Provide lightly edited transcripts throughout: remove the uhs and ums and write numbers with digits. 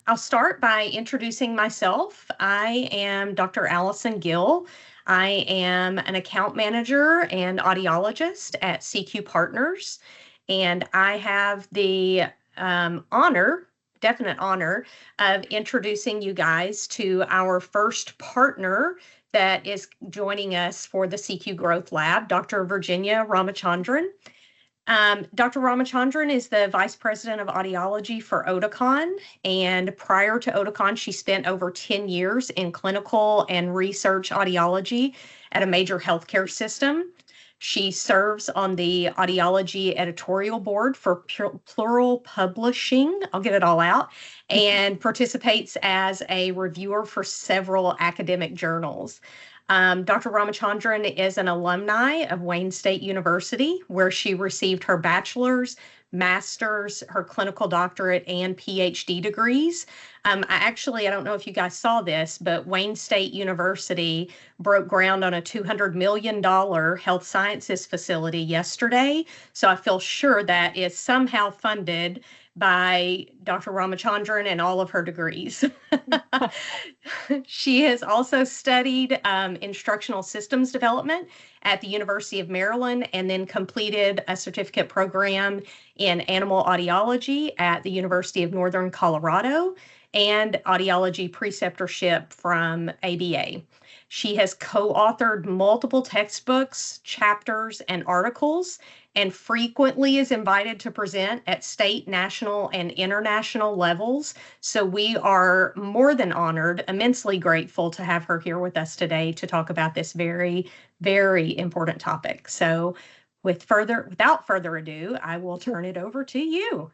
I'll start by introducing myself. I am Dr. Allison Gill. I am an account manager and audiologist at CQ Partners, and I have the definite honor, of introducing you guys to our first partner that is joining us for the CQ Growth Lab, Dr. Virginia Ramachandran. Dr. Ramachandran is the Vice President of Audiology for Oticon, and prior to Oticon, she spent over 10 years in clinical and research audiology at a major healthcare system. She serves on the audiology editorial board for Plural Publishing, I'll get it all out, and participates as a reviewer for several academic journals. Dr. Ramachandran is an alumni of Wayne State University, where she received her bachelor's, master's, her clinical doctorate, and PhD degrees. I don't know if you guys saw this, but Wayne State University broke ground on a $200 million health sciences facility yesterday. So I feel sure that is somehow funded by Dr. Ramachandran and all of her degrees. She has also studied instructional systems development at the University of Maryland and then completed a certificate program in animal audiology at the University of Northern Colorado and audiology preceptorship from ABA. She has co-authored multiple textbooks, chapters, and articles, and frequently is invited to present at state, national, and international levels. So we are more than honored, immensely grateful to have her here with us today to talk about this very, very important topic. So without further ado, I will turn it over to you.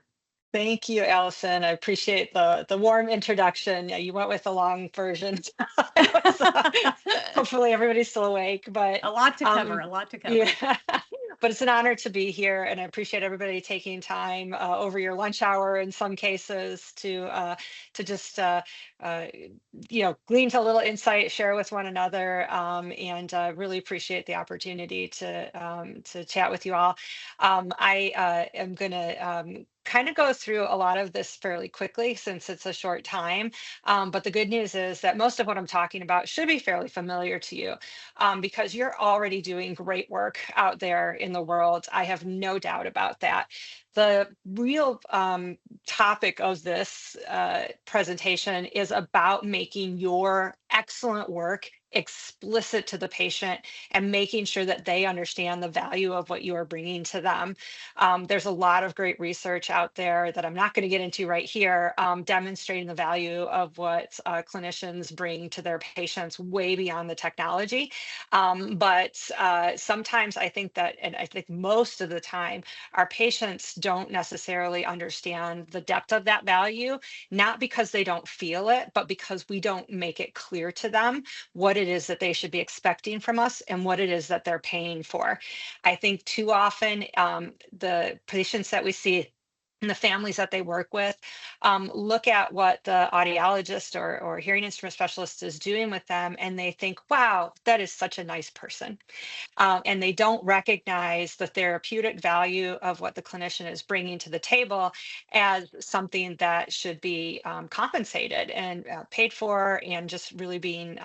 Thank you, Allison. I appreciate the warm introduction. Yeah, you went with the long version. Hopefully everybody's still awake, but a lot to cover. Yeah. But it's an honor to be here, and I appreciate everybody taking time over your lunch hour in some cases to just glean a little insight, share with one another, and really appreciate the opportunity to chat with you all. I am going to kind of go through a lot of this fairly quickly since it's a short time. But the good news is that most of what I'm talking about should be fairly familiar to you because you're already doing great work out there in the world. I have no doubt about that. The real topic of this presentation is about making your excellent work explicit to the patient and making sure that they understand the value of what you are bringing to them. There's a lot of great research out there that I'm not going to get into right here, demonstrating the value of what clinicians bring to their patients way beyond the technology. But sometimes I think that, and I think most of the time, our patients don't necessarily understand the depth of that value, not because they don't feel it, but because we don't make it clear to them what it is that they should be expecting from us and what it is that they're paying for. I think too often the patients that we see and the families that they work with look at what the audiologist or hearing instrument specialist is doing with them, and they think, wow, that is such a nice person. And they don't recognize the therapeutic value of what the clinician is bringing to the table as something that should be compensated and paid for, and just really being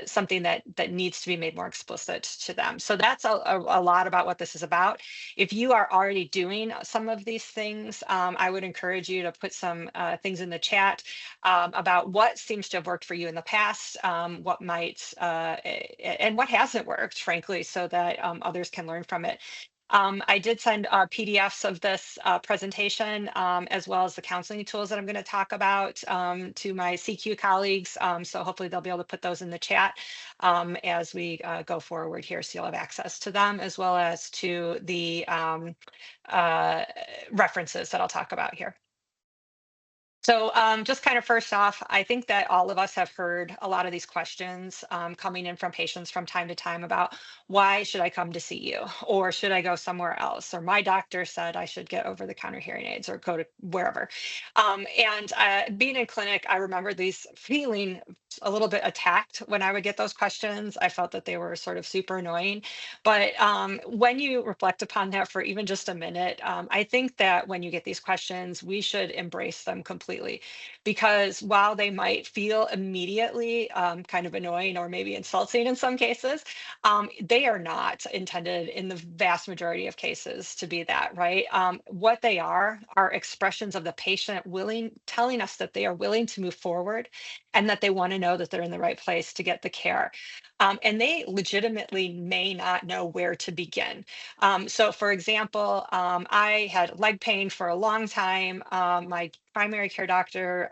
something that needs to be made more explicit to them. So that's a lot about what this is about. If you are already doing some of these things, I would encourage you to put some things in the chat about what seems to have worked for you in the past, what might and what hasn't worked, frankly, so that others can learn from it. I did send PDFs of this presentation as well as the counseling tools that I'm going to talk about to my CQ colleagues. So hopefully they'll be able to put those in the chat as we go forward here. So you'll have access to them as well as to the references that I'll talk about here. So just kind of first off, I think that all of us have heard a lot of these questions coming in from patients from time to time about why should I come to see you, or should I go somewhere else, or my doctor said I should get over-the-counter hearing aids or go to wherever. And being in clinic, I remember these feeling a little bit attacked when I would get those questions. I felt that they were sort of super annoying. But when you reflect upon that for even just a minute, I think that when you get these questions, we should embrace them completely. Because while they might feel immediately kind of annoying or maybe insulting in some cases, they are not intended in the vast majority of cases to be that, right? What they are expressions of the patient telling us that they are willing to move forward and that they want to know that they're in the right place to get the care. And they legitimately may not know where to begin. So, for example, I had leg pain for a long time. My primary care doctor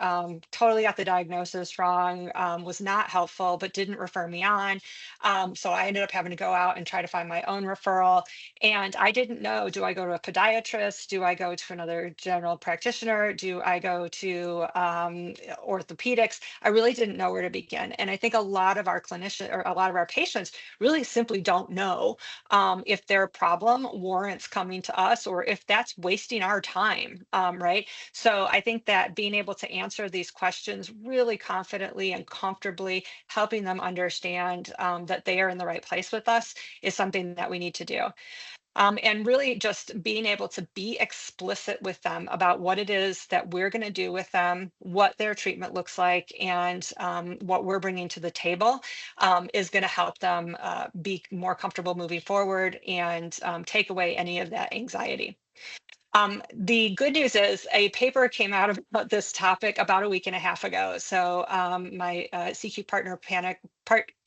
totally got the diagnosis wrong, was not helpful, but didn't refer me on. So I ended up having to go out and try to find my own referral. And I didn't know, do I go to a podiatrist? Do I go to another general practitioner? Do I go to orthopedics? I really didn't know where to begin. And I think a lot of our clinicians or a lot of our patients really simply don't know if their problem warrants coming to us or if that's wasting our time, right? So I think that being able to answer these questions really confidently and comfortably, helping them understand that they are in the right place with us is something that we need to do. And really just being able to be explicit with them about what it is that we're going to do with them, what their treatment looks like, and what we're bringing to the table is going to help them be more comfortable moving forward and take away any of that anxiety. The good news is a paper came out about this topic about a week and a half ago. So my CQ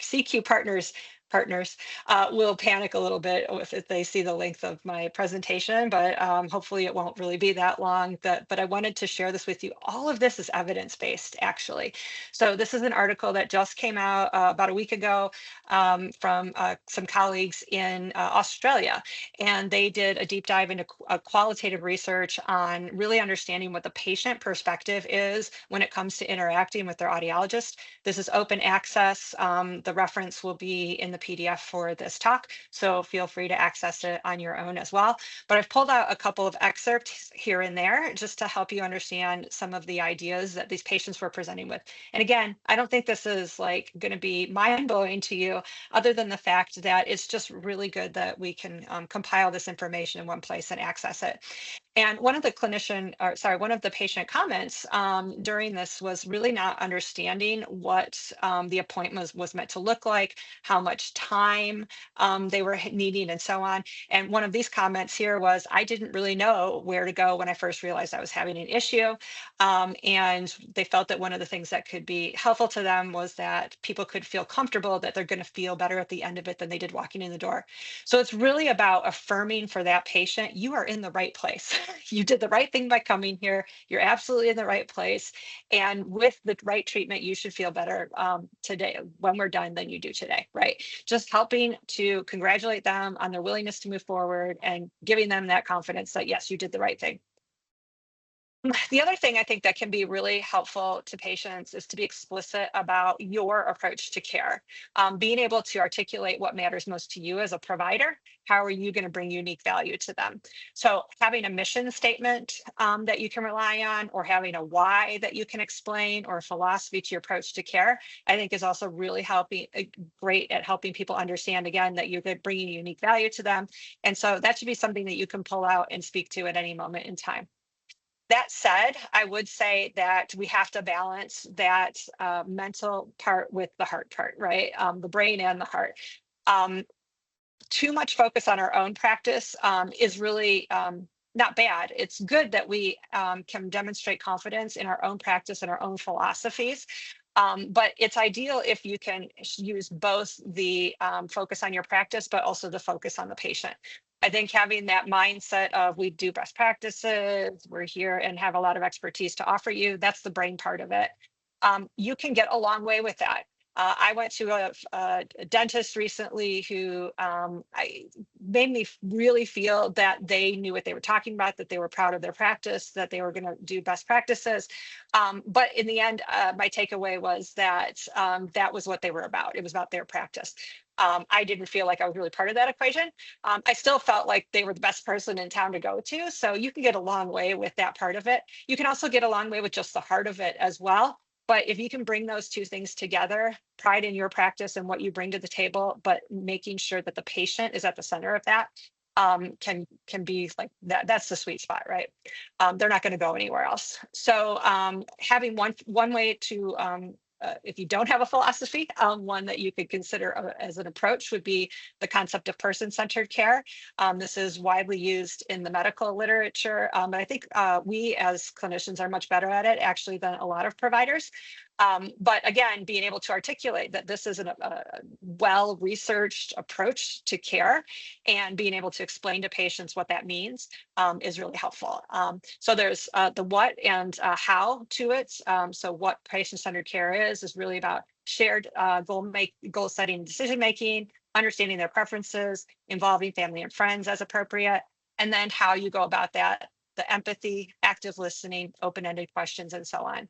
CQ partners will panic a little bit if they see the length of my presentation, but hopefully it won't really be that long. But I wanted to share this with you. All of this is evidence-based, actually. So this is an article that just came out about a week ago from some colleagues in Australia, and they did a deep dive into qualitative research on really understanding what the patient perspective is when it comes to interacting with their audiologist. This is open access. The reference will be in the PDF for this talk, so feel free to access it on your own as well. But I've pulled out a couple of excerpts here and there just to help you understand some of the ideas that these patients were presenting with. And again, I don't think this is like going to be mind-blowing to you, other than the fact that it's just really good that we can compile this information in one place and access it. And one of the one of the patient comments during this was really not understanding what the appointment was meant to look like, how much time they were needing, and so on. And one of these comments here was, I didn't really know where to go when I first realized I was having an issue. And they felt that one of the things that could be helpful to them was that people could feel comfortable that they're going to feel better at the end of it than they did walking in the door. So it's really about affirming for that patient, you are in the right place. You did the right thing by coming here. You're absolutely in the right place. And with the right treatment, you should feel better today when we're done than you do today, right? Just helping to congratulate them on their willingness to move forward and giving them that confidence that, yes, you did the right thing. The other thing I think that can be really helpful to patients is to be explicit about your approach to care. Being able to articulate what matters most to you as a provider. How are you going to bring unique value to them? So having a mission statement that you can rely on, or having a why that you can explain, or a philosophy to your approach to care, I think is also really great at helping people understand, again, that you're bringing unique value to them. And so that should be something that you can pull out and speak to at any moment in time. That said, I would say that we have to balance that mental part with the heart part, right? The brain and the heart. Too much focus on our own practice is really not bad. It's good that we can demonstrate confidence in our own practice and our own philosophies. But it's ideal if you can use both the focus on your practice, but also the focus on the patient. I think having that mindset of, we do best practices, we're here and have a lot of expertise to offer you, that's the brain part of it. You can get a long way with that. I went to a dentist recently who made me really feel that they knew what they were talking about, that they were proud of their practice, that they were going to do best practices. But in the end, my takeaway was that that was what they were about. It was about their practice. I didn't feel like I was really part of that equation. I still felt like they were the best person in town to go to. So you can get a long way with that part of it. You can also get a long way with just the heart of it as well. But if you can bring those two things together, pride in your practice and what you bring to the table, but making sure that the patient is at the center of that, can be like that. That's the sweet spot, right? They're not going to go anywhere else. So having one way to if you don't have a philosophy, one that you could consider as an approach would be the concept of person-centered care. This is widely used in the medical literature, but I think we as clinicians are much better at it actually than a lot of providers. But again, being able to articulate that this is a well-researched approach to care and being able to explain to patients what that means is really helpful. So there's the what and how to it. So what patient-centered care is really about shared goal setting, decision making, understanding their preferences, involving family and friends as appropriate, and then how you go about that, the empathy, active listening, open-ended questions, and so on.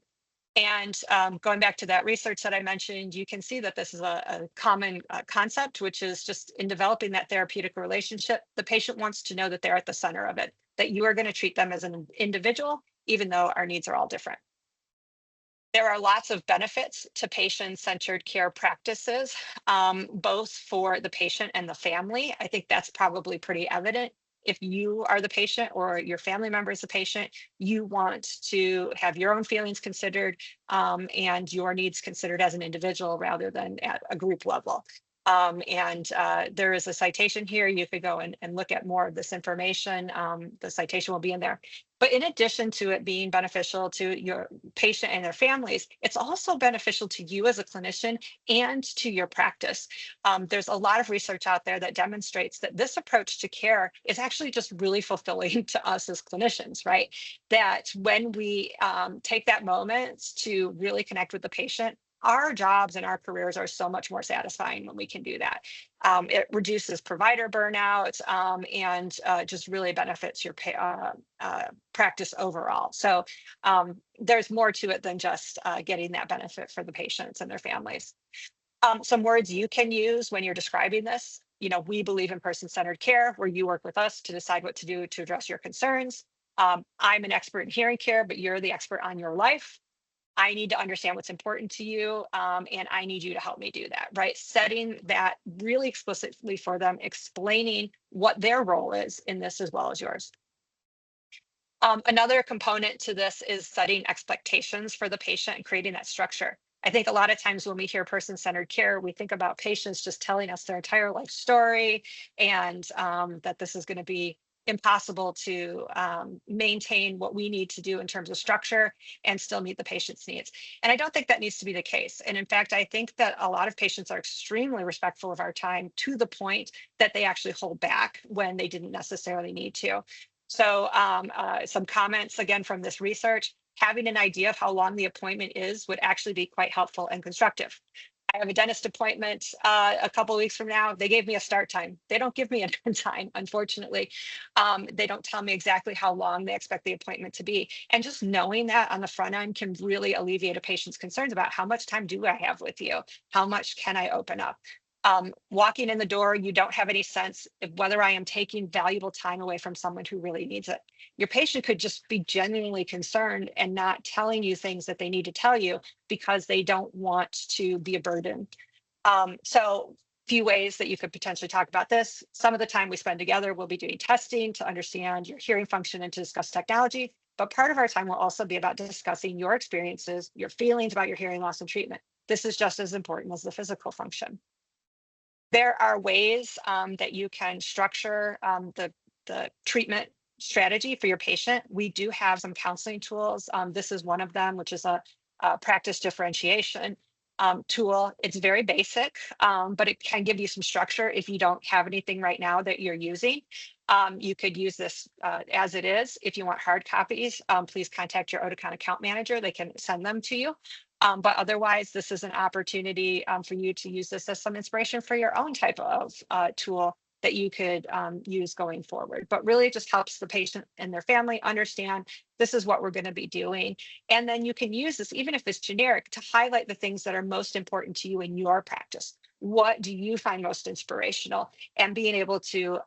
And going back to that research that I mentioned, you can see that this is a common concept, which is just in developing that therapeutic relationship, the patient wants to know that they're at the center of it, that you are going to treat them as an individual, even though our needs are all different. There are lots of benefits to patient-centered care practices, both for the patient and the family. I think that's probably pretty evident. If you are the patient or your family member is the patient, you want to have your own feelings considered and your needs considered as an individual rather than at a group level. There is a citation here. You could go and look at more of this information. The citation will be in there. But in addition to it being beneficial to your patient and their families, it's also beneficial to you as a clinician and to your practice. There's a lot of research out there that demonstrates that this approach to care is actually just really fulfilling to us as clinicians, right? That when we take that moment to really connect with the patient, our jobs and our careers are so much more satisfying when we can do that. It reduces provider burnout and just really benefits your practice overall. So there's more to it than just getting that benefit for the patients and their families. Some words you can use when you're describing this. You know, we believe in person-centered care, where you work with us to decide what to do to address your concerns. I'm an expert in hearing care, but you're the expert on your life. I need to understand what's important to you, and I need you to help me do that, right? Setting that really explicitly for them, explaining what their role is in this as well as yours. Another component to this is setting expectations for the patient and creating that structure. I think a lot of times when we hear person-centered care, we think about patients just telling us their entire life story and that this is going to be impossible to maintain what we need to do in terms of structure and still meet the patient's needs. And I don't think that needs to be the case. And in fact, I think that a lot of patients are extremely respectful of our time to the point that they actually hold back when they didn't necessarily need to. So some comments again from this research, having an idea of how long the appointment is would actually be quite helpful and constructive. I have a dentist appointment a couple of weeks from now. They gave me a start time. They don't give me an end time, unfortunately. They don't tell me exactly how long they expect the appointment to be. And just knowing that on the front end can really alleviate a patient's concerns about how much time do I have with you? How much can I open up? Walking in the door, you don't have any sense of whether I am taking valuable time away from someone who really needs it. Your patient could just be genuinely concerned and not telling you things that they need to tell you because they don't want to be a burden. So few ways that you could potentially talk about this. Some of the time we spend together, we'll be doing testing to understand your hearing function and to discuss technology. But part of our time will also be about discussing your experiences, your feelings about your hearing loss and treatment. This is just as important as the physical function. There are ways that you can structure the treatment strategy for your patient. We do have some counseling tools. This is one of them, which is a practice differentiation tool. It's very basic, but it can give you some structure if you don't have anything right now that you're using. You could use this as it is. If you want hard copies, please contact your Oticon account manager. They can send them to you. But otherwise, this is an opportunity for you to use this as some inspiration for your own type of tool that you could use going forward. But really it just helps the patient and their family understand this is what we're going to be doing. And then you can use this, even if it's generic, to highlight the things that are most important to you in your practice. What do you find most inspirational? And being able to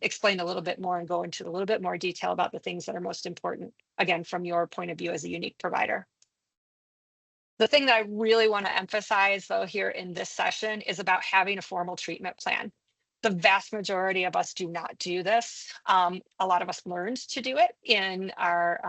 explain a little bit more and go into a little bit more detail about the things that are most important, again, from your point of view as a unique provider. The thing that I really want to emphasize, though, here in this session is about having a formal treatment plan. The vast majority of us do not do this. A lot of us learned to do it in our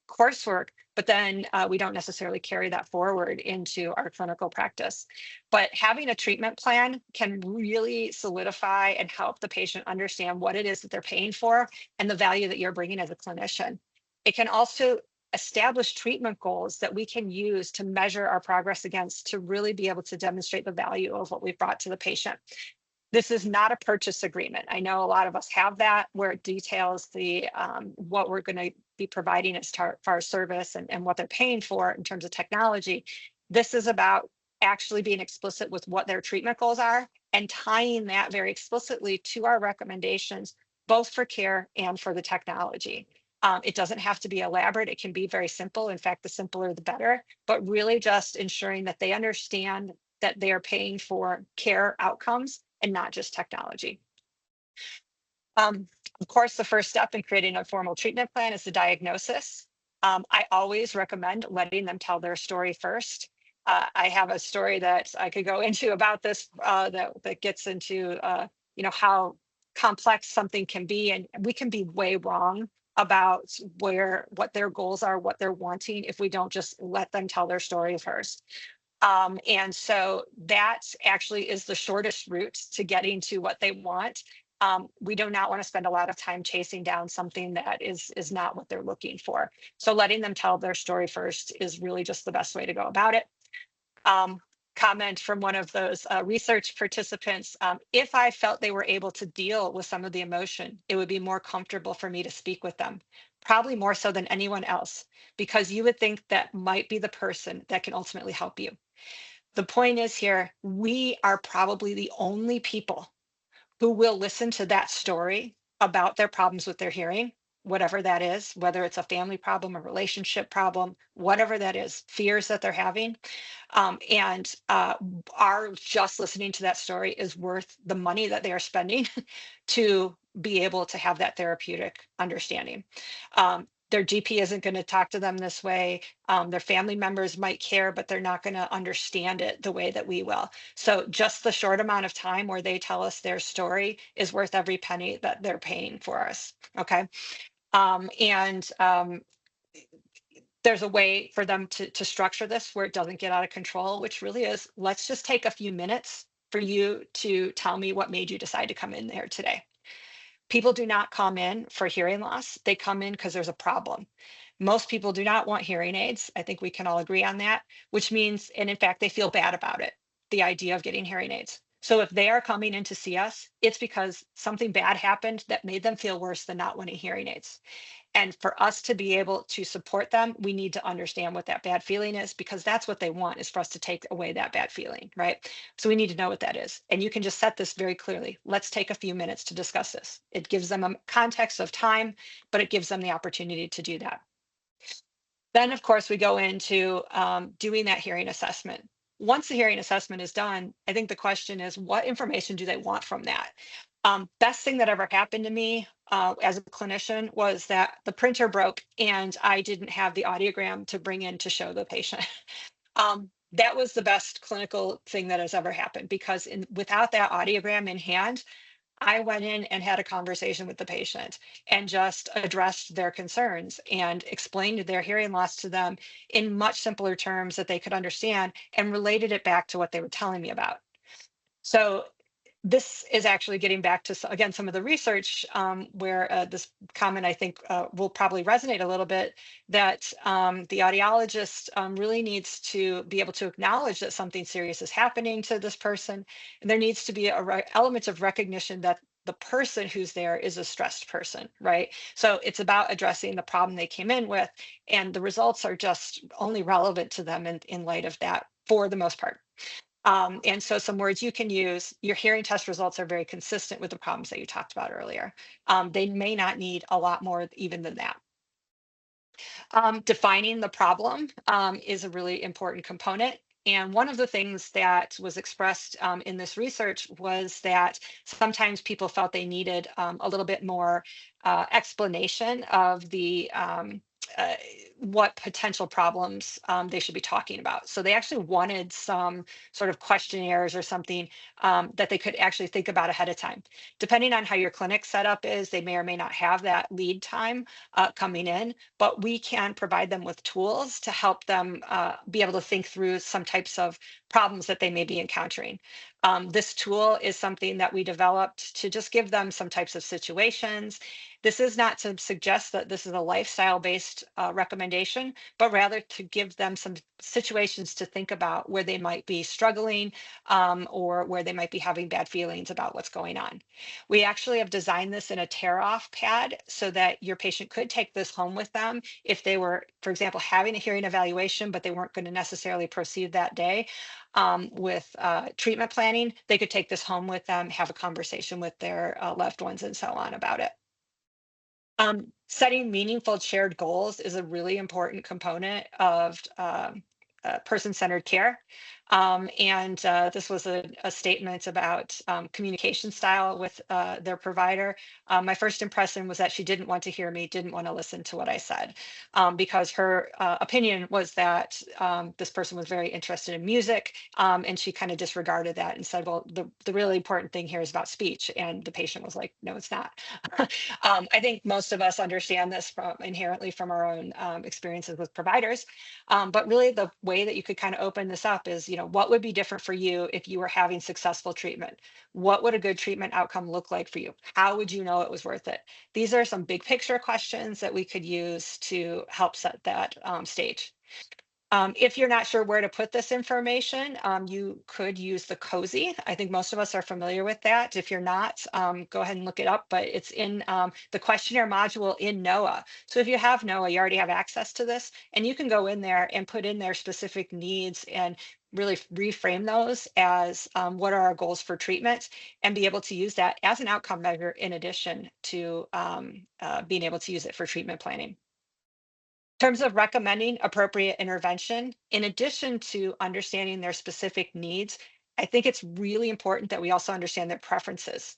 coursework, but then we don't necessarily carry that forward into our clinical practice. But having a treatment plan can really solidify and help the patient understand what it is that they're paying for and the value that you're bringing as a clinician. It can also establish treatment goals that we can use to measure our progress against to really be able to demonstrate the value of what we've brought to the patient. This is not a purchase agreement. I know a lot of us have that where it details the what we're going to be providing as far as service and what they're paying for in terms of technology. This is about actually being explicit with what their treatment goals are and tying that very explicitly to our recommendations, both for care and for the technology. It doesn't have to be elaborate. It can be very simple. In fact, the simpler, the better, but really just ensuring that they understand that they are paying for care outcomes and not just technology. Of course, the first step in creating a formal treatment plan is the diagnosis. I always recommend letting them tell their story first. I have a story that I could go into about this that gets into how complex something can be, and we can be way wrong about what their goals are, what they're wanting, if we don't just let them tell their story first. And so that actually is the shortest route to getting to what they want. We do not want to spend a lot of time chasing down something that is not what they're looking for. So letting them tell their story first is really just the best way to go about it. Comment from one of those research participants, if I felt they were able to deal with some of the emotion, it would be more comfortable for me to speak with them, probably more so than anyone else, because you would think that might be the person that can ultimately help you. The point is here, we are probably the only people who will listen to that story about their problems with their hearing, whatever that is, whether it's a family problem, a relationship problem, whatever that is, fears that they're having. And our just listening to that story is worth the money that they are spending to be able to have that therapeutic understanding. Their GP isn't going to talk to them this way. Their family members might care, but they're not going to understand it the way that we will. So just the short amount of time where they tell us their story is worth every penny that they're paying for us. Okay. And there's a way for them to structure this where it doesn't get out of control, which really is, let's just take a few minutes for you to tell me what made you decide to come in there today. People do not come in for hearing loss. They come in because there's a problem. Most people do not want hearing aids. I think we can all agree on that, which means, and in fact, they feel bad about it, the idea of getting hearing aids. So if they are coming in to see us, it's because something bad happened that made them feel worse than not wanting hearing aids. And for us to be able to support them, we need to understand what that bad feeling is, because that's what they want, is for us to take away that bad feeling, right? So we need to know what that is. And you can just set this very clearly. Let's take a few minutes to discuss this. It gives them a context of time, but it gives them the opportunity to do that. Then, of course, we go into doing that hearing assessment. Once the hearing assessment is done, I think the question is, what information do they want from that? Best thing that ever happened to me as a clinician was that the printer broke and I didn't have the audiogram to bring in to show the patient. That was the best clinical thing that has ever happened, because without that audiogram in hand, I went in and had a conversation with the patient and just addressed their concerns and explained their hearing loss to them in much simpler terms that they could understand, and related it back to what they were telling me about. So this is actually getting back to, again, some of the research where this comment, I think, will probably resonate a little bit, that the audiologist really needs to be able to acknowledge that something serious is happening to this person. And there needs to be an element of recognition that the person who's there is a stressed person, right? So it's about addressing the problem they came in with, and the results are just only relevant to them in light of that, for the most part. And so some words you can use: your hearing test results are very consistent with the problems that you talked about earlier. They may not need a lot more even than that. Defining the problem is a really important component. And one of the things that was expressed in this research was that sometimes people felt they needed a little bit more explanation of the uh, what potential problems they should be talking about. So they actually wanted some sort of questionnaires or something that they could actually think about ahead of time. Depending on how your clinic setup is, they may or may not have that lead time coming in, but we can provide them with tools to help them be able to think through some types of problems that they may be encountering. This tool is something that we developed to just give them some types of situations. This is not to suggest that this is a lifestyle-based recommendation, but rather to give them some situations to think about where they might be struggling or where they might be having bad feelings about what's going on. We actually have designed this in a tear-off pad so that your patient could take this home with them if they were, for example, having a hearing evaluation, but they weren't going to necessarily proceed that day with treatment planning. They could take this home with them, have a conversation with their loved ones and so on about it. Setting meaningful shared goals is a really important component of person-centered care. And this was a statement about communication style with their provider. My first impression was that she didn't want to hear me, didn't want to listen to what I said, because her opinion was that this person was very interested in music, and she kind of disregarded that and said, well, the really important thing here is about speech. And the patient was like, no, it's not. I think most of us understand this inherently from our own experiences with providers. But really the way that you could kind of open this up is, what would be different for you if you were having successful treatment? What would a good treatment outcome look like for you? How would you know it was worth it? These are some big picture questions that we could use to help set that stage. If you're not sure where to put this information, you could use the COSI. I think most of us are familiar with that. If you're not, go ahead and look it up, but it's in the questionnaire module in NOAA. So if you have NOAA, you already have access to this, and you can go in there and put in their specific needs and really reframe those as what are our goals for treatment, and be able to use that as an outcome measure in addition to being able to use it for treatment planning. Terms of recommending appropriate intervention, in addition to understanding their specific needs, I think it's really important that we also understand their preferences.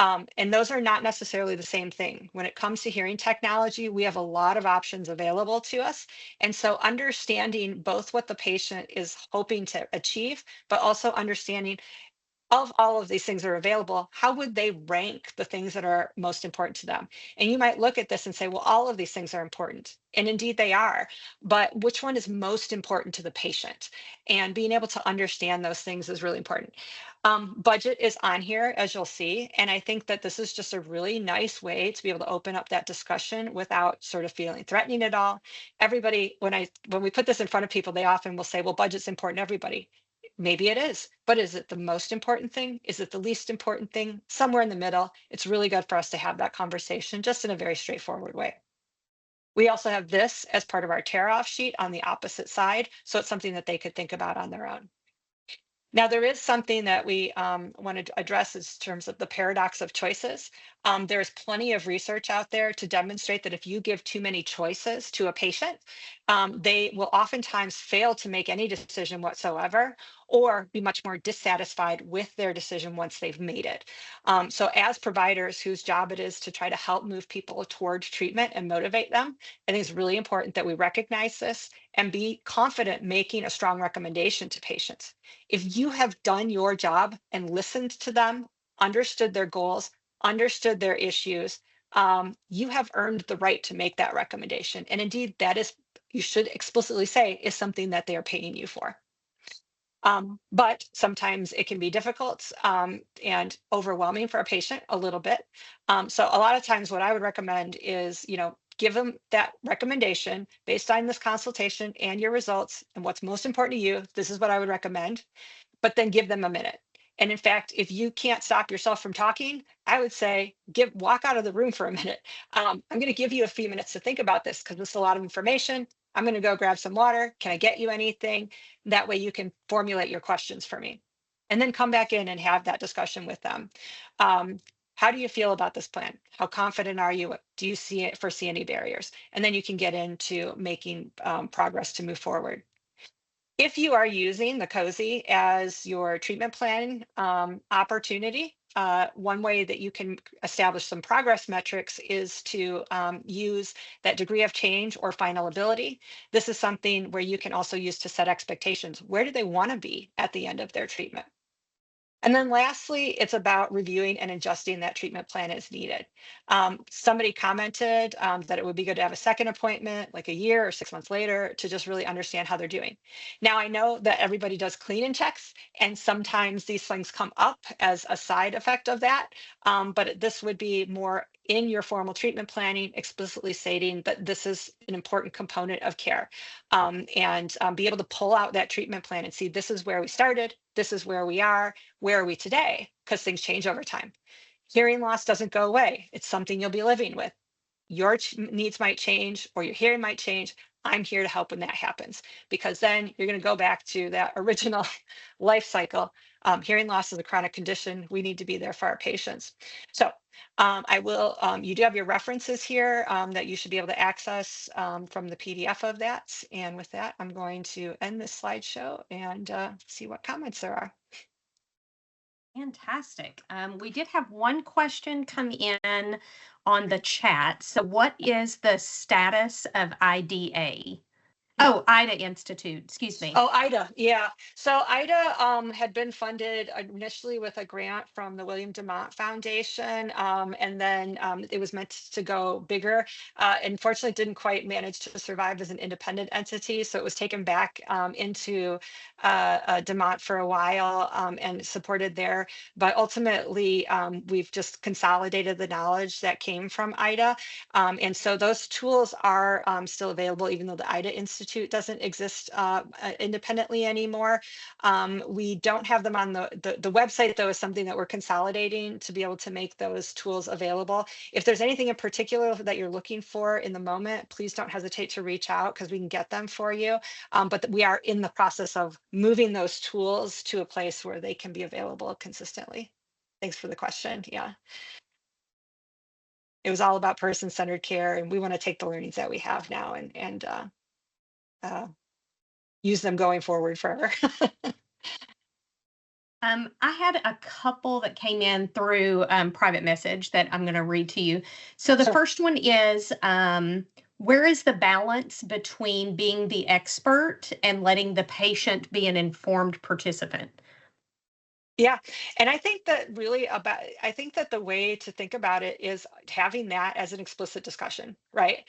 And those are not necessarily the same thing. When it comes to hearing technology, we have a lot of options available to us. And so understanding both what the patient is hoping to achieve, but also understanding of all of these things that are available, how would they rank the things that are most important to them? And you might look at this and say, well, all of these things are important. And indeed they are, but which one is most important to the patient? And being able to understand those things is really important. Budget is on here, as you'll see. And I think that this is just a really nice way to be able to open up that discussion without sort of feeling threatening at all. Everybody, when we put this in front of people, they often will say, well, budget's important to everybody. Maybe it is, but is it the most important thing? Is it the least important thing? Somewhere in the middle. It's really good for us to have that conversation just in a very straightforward way. We also have this as part of our tear off sheet on the opposite side. So it's something that they could think about on their own. Now, there is something that we want to address in terms of the paradox of choices. There's plenty of research out there to demonstrate that if you give too many choices to a patient, they will oftentimes fail to make any decision whatsoever or be much more dissatisfied with their decision once they've made it. So as providers whose job it is to try to help move people towards treatment and motivate them, I think it's really important that we recognize this and be confident making a strong recommendation to patients. If you have done your job and listened to them, understood their goals, understood their issues, you have earned the right to make that recommendation. And indeed, that is, you should explicitly say, is something that they are paying you for. But sometimes it can be difficult and overwhelming for a patient a little bit. So a lot of times what I would recommend is, give them that recommendation based on this consultation and your results and what's most important to you. This is what I would recommend, but then give them a minute. And in fact, if you can't stop yourself from talking, I would say walk out of the room for a minute. I'm going to give you a few minutes to think about this because it's a lot of information. I'm going to go grab some water. Can I get you anything? That way you can formulate your questions for me. And then come back in and have that discussion with them. How do you feel about this plan? How confident are you? Do you foresee any barriers? And then you can get into making progress to move forward. If you are using the COSI as your treatment plan opportunity, one way that you can establish some progress metrics is to use that degree of change or final ability. This is something where you can also use to set expectations. Where do they want to be at the end of their treatment? And then lastly, it's about reviewing and adjusting that treatment plan as needed. Somebody commented that it would be good to have a second appointment, like a year or 6 months later, to just really understand how they're doing. Now, I know that everybody does clean-in checks, and sometimes these things come up as a side effect of that, but this would be more in your formal treatment planning, explicitly stating that this is an important component of care, and be able to pull out that treatment plan and see this is where we started, this is where we are we today? Because things change over time. Hearing loss doesn't go away. It's something you'll be living with. Your needs might change or your hearing might change. I'm here to help when that happens, because then you're going to go back to that original life cycle. Hearing loss is a chronic condition. We need to be there for our patients. So I will, you do have your references here that you should be able to access from the PDF of that. And with that, I'm going to end this slideshow and see what comments there are. Fantastic. We did have one question come in on the chat. So what is the status of IDA? Oh, IDA Institute, excuse me. Oh, IDA, yeah. So IDA had been funded initially with a grant from the William Demott Foundation, and then it was meant to go bigger. Unfortunately, it didn't quite manage to survive as an independent entity, so it was taken back into Demott for a while and supported there. But ultimately, we've just consolidated the knowledge that came from IDA, and so those tools are still available, even though the IDA Institute doesn't exist independently anymore. We don't have them on the website, though, is something that we're consolidating to be able to make those tools available. If there's anything in particular that you're looking for in the moment, please don't hesitate to reach out because we can get them for you. But we are in the process of moving those tools to a place where they can be available consistently. Thanks for the question. Yeah. It was all about person-centered care, and we want to take the learnings that we have now and use them going forward forever. I had a couple that came in through private message that I'm going to read to you. So the Sure. first one is, where is the balance between being the expert and letting the patient be an informed participant? Yeah. And I think that I think that the way to think about it is having that as an explicit discussion, right?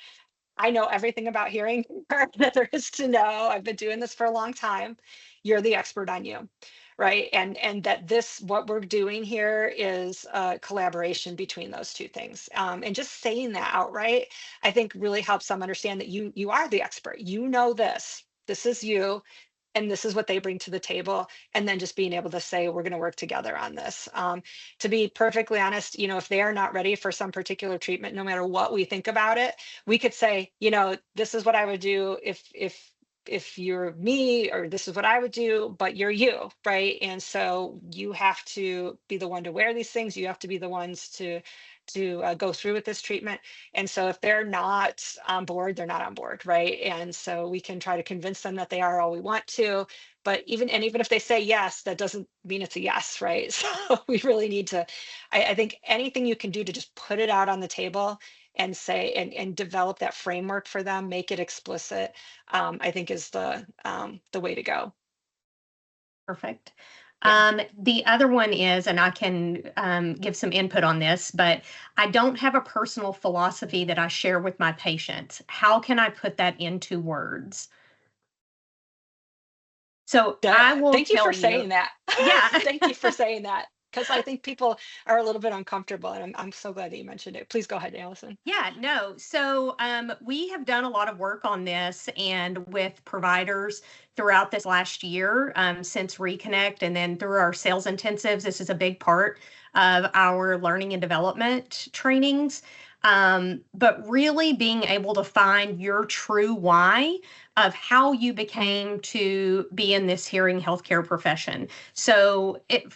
I know everything about hearing that there is to know. I've been doing this for a long time. You're the expert on you, right? And that what we're doing here is a collaboration between those two things. And just saying that outright, I think really helps them understand that you are the expert. You know this. This is you. And this is what they bring to the table, and then just being able to say we're going to work together on this. To be perfectly honest, if they are not ready for some particular treatment, no matter what we think about it, we could say, this is what I would do if you're me, or this is what I would do, but you're you, right? And so you have to be the one to wear these things. You have to be the ones to go through with this treatment. And so if they're not on board, they're not on board, right? And so we can try to convince them that they are all we want to, but even if they say yes, that doesn't mean it's a yes, right? So we really need to, I think anything you can do to just put it out on the table and say, and develop that framework for them, make it explicit, I think is the way to go. Perfect. Yeah. The other one is, and I can give some input on this, but I don't have a personal philosophy that I share with my patients. How can I put that into words? So I will Thank you tell for you. saying that. Yeah. Thank you for saying that, because I think people are a little bit uncomfortable, and I'm so glad that you mentioned it. Please go ahead, Allison. Yeah, no. So we have done a lot of work on this and with providers throughout this last year since Reconnect, and then through our sales intensives. This is a big part of our learning and development trainings. But really being able to find your true why of how you became to be in this hearing healthcare profession. So it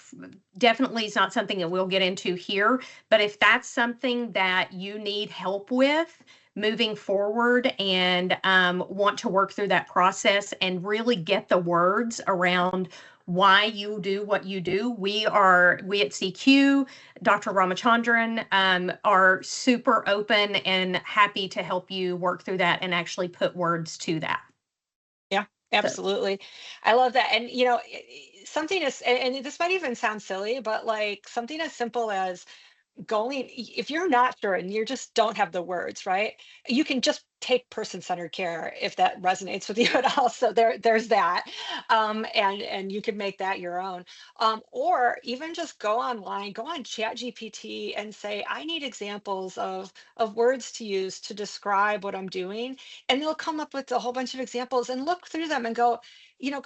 definitely is not something that we'll get into here, but if that's something that you need help with moving forward and want to work through that process and really get the words around why you do what you do. We at CQ, Dr. Ramachandran, are super open and happy to help you work through that and actually put words to that. Yeah, So absolutely. I love that. And something is, and this might even sound silly, but like something as simple as going, if you're not sure and you just don't have the words, right? You can just take person-centered care if that resonates with you at all. So there's that. And you can make that your own. Or even just go online, go on Chat GPT and say, I need examples of words to use to describe what I'm doing. And they'll come up with a whole bunch of examples and look through them and go,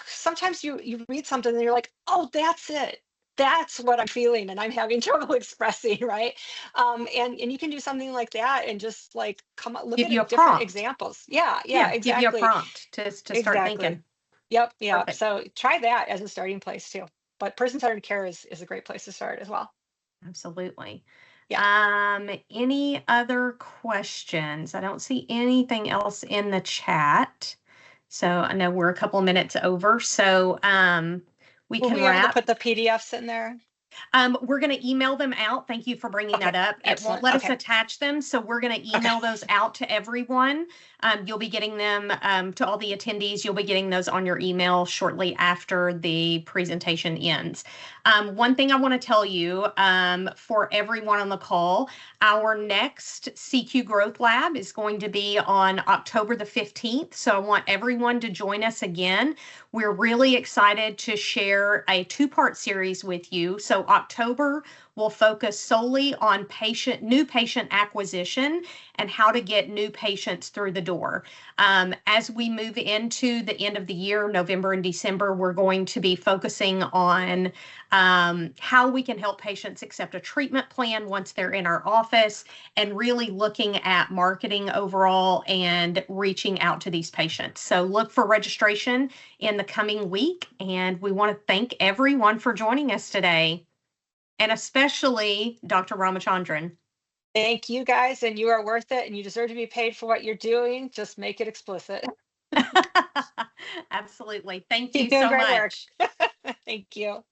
sometimes you read something and you're like, oh, that's it. That's what I'm feeling and I'm having trouble expressing, right? And you can do something like that and just like come up, look give you a at different prompt. examples. Yeah, Yeah, give you a exactly. prompt to start Exactly. thinking. Yep. Perfect. So try that as a starting place too. But person-centered care is a great place to start as well. Absolutely. Yeah. Any other questions? I don't see anything else in the chat. So I know we're a couple of minutes over. So we Will can we able to wrap. put the PDFs in there? We're going to email them out. Thank you for bringing that Okay. up. It won't Excellent. let us Okay. attach them, so we're going to Okay. email those out to everyone. You'll be getting them to all the attendees. You'll be getting those on your email shortly after the presentation ends. One thing I want to tell you for everyone on the call, our next CQ Growth Lab is going to be on October the 15th. So I want everyone to join us again. We're really excited to share a two-part series with you. So October will focus solely on new patient acquisition and how to get new patients through the door. As we move into the end of the year, November and December, we're going to be focusing on how we can help patients accept a treatment plan once they're in our office, and really looking at marketing overall and reaching out to these patients. So look for registration in the coming week. And we want to thank everyone for joining us today, and especially Dr. Ramachandran. Thank you guys, and you are worth it, and you deserve to be paid for what you're doing. Just make it explicit. Absolutely. Thank you Keep doing so great work. much. Thank you.